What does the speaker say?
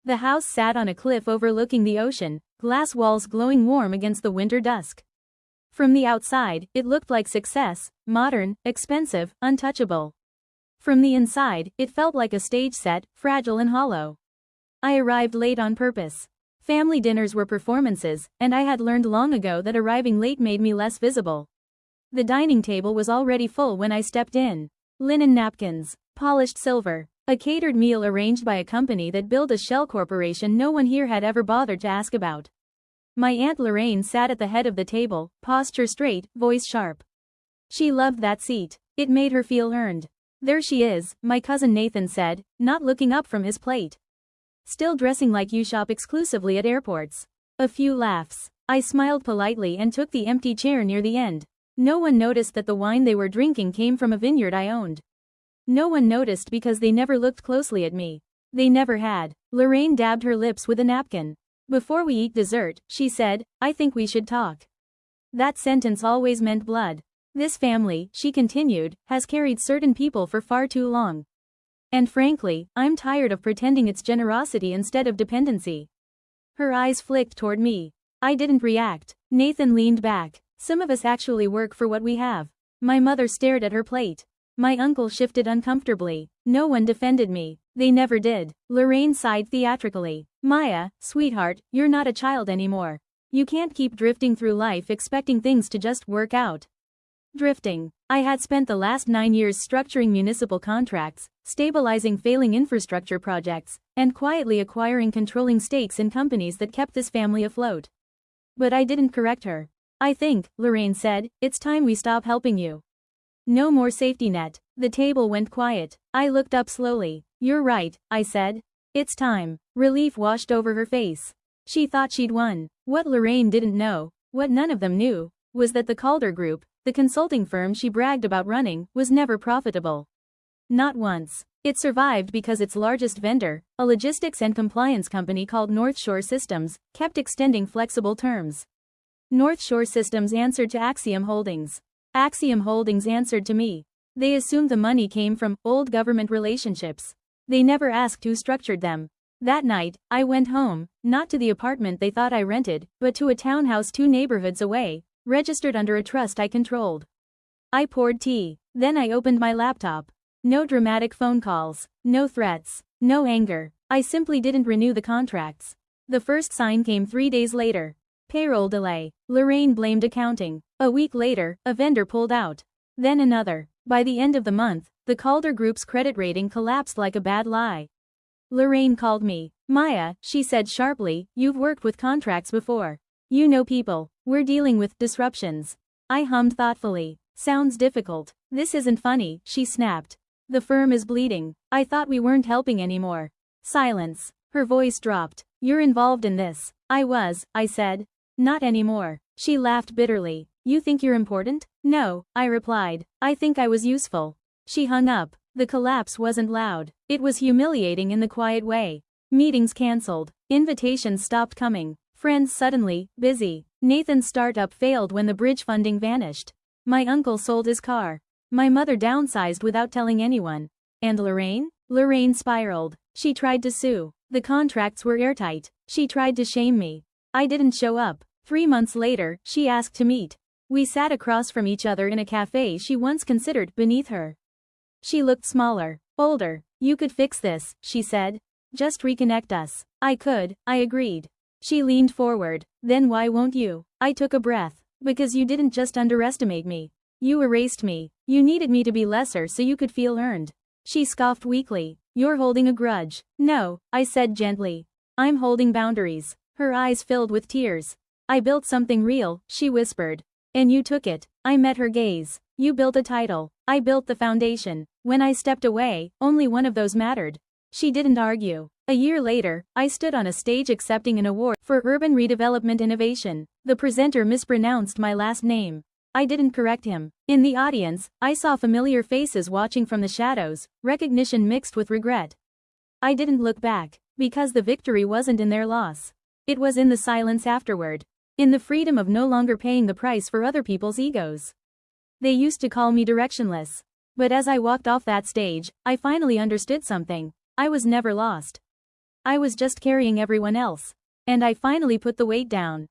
The house sat on a cliff overlooking the ocean, glass walls glowing warm against the winter dusk. From the outside, it looked like success, modern, expensive, untouchable. From the inside, it felt like a stage set, fragile and hollow. I arrived late on purpose. Family dinners were performances, and I had learned long ago that arriving late made me less visible. The dining table was already full when I stepped in. Linen napkins, polished silver, a catered meal arranged by a company that built a shell corporation no one here had ever bothered to ask about. My Aunt Lorraine sat at the head of the table, posture straight, voice sharp. She loved that seat. It made her feel earned. "There she is," my cousin Nathan said, not looking up from his plate. "Still dressing like you shop exclusively at airports." A few laughs. I smiled politely and took the empty chair near the end. No one noticed that the wine they were drinking came from a vineyard I owned. No one noticed because they never looked closely at me. They never had. Lorraine dabbed her lips with a napkin. "Before we eat dessert," she said, "I think we should talk." That sentence always meant blood. "This family," she continued, "has carried certain people for far too long. And frankly, I'm tired of pretending it's generosity instead of dependency." Her eyes flicked toward me. I didn't react. Nathan leaned back. "Some of us actually work for what we have." My mother stared at her plate. My uncle shifted uncomfortably. No one defended me. They never did. Lorraine sighed theatrically. "Maya, sweetheart, you're not a child anymore. You can't keep drifting through life expecting things to just work out." Drifting. I had spent the last 9 years structuring municipal contracts, stabilizing failing infrastructure projects, and quietly acquiring controlling stakes in companies that kept this family afloat. But I didn't correct her. "I think," Lorraine said, "it's time we stop helping you. No more safety net." The table went quiet. I looked up slowly. "You're right," I said. "It's time." Relief washed over her face. She thought she'd won. What Lorraine didn't know, what none of them knew, was that the Calder Group, the consulting firm she bragged about running, was never profitable. Not once. It survived because its largest vendor, a logistics and compliance company called North Shore Systems, kept extending flexible terms. North Shore Systems answered to Axiom Holdings. Axiom Holdings answered to me. They assumed the money came from old government relationships. They never asked who structured them. That night, I went home, not to the apartment they thought I rented, but to a townhouse 2 neighborhoods away, registered under a trust I controlled. I poured tea. Then I opened my laptop. No dramatic phone calls. No threats. No anger. I simply didn't renew the contracts. The first sign came 3 days later. Payroll delay. Lorraine blamed accounting. A week later, a vendor pulled out. Then another. By the end of the month, the Calder Group's credit rating collapsed like a bad lie. Lorraine called me. "Maya," she said sharply, "you've worked with contracts before. You know people. We're dealing with disruptions." I hummed thoughtfully. "Sounds difficult." "This isn't funny," she snapped. "The firm is bleeding. I thought we weren't helping anymore." Silence. Her voice dropped. "You're involved in this." "I was," I said. "Not anymore." She laughed bitterly. "You think you're important?" "No," I replied. "I think I was useful." She hung up. The collapse wasn't loud. It was humiliating in the quiet way. Meetings cancelled. Invitations stopped coming. Friends suddenly busy. Nathan's startup failed when the bridge funding vanished. My uncle sold his car. My mother downsized without telling anyone. And Lorraine? Lorraine spiraled. She tried to sue. The contracts were airtight. She tried to shame me. I didn't show up. 3 months later, she asked to meet. We sat across from each other in a cafe she once considered beneath her. She looked smaller, older. "You could fix this," she said. "Just reconnect us." I could, I agreed. She leaned forward. "Then why won't you?" I took a breath. "Because you didn't just underestimate me. You erased me. You needed me to be lesser so you could feel earned." She scoffed weakly. "You're holding a grudge." "No," I said gently. "I'm holding boundaries." Her eyes filled with tears. "I built something real," she whispered. "And you took it." I met her gaze. "You built a title. I built the foundation. When I stepped away, only one of those mattered." She didn't argue. A year later, I stood on a stage accepting an award for urban redevelopment innovation. The presenter mispronounced my last name. I didn't correct him. In the audience, I saw familiar faces watching from the shadows, recognition mixed with regret. I didn't look back, because the victory wasn't in their loss. It was in the silence afterward. In the freedom of no longer paying the price for other people's egos. They used to call me directionless. But as I walked off that stage, I finally understood something. I was never lost. I was just carrying everyone else. And I finally put the weight down.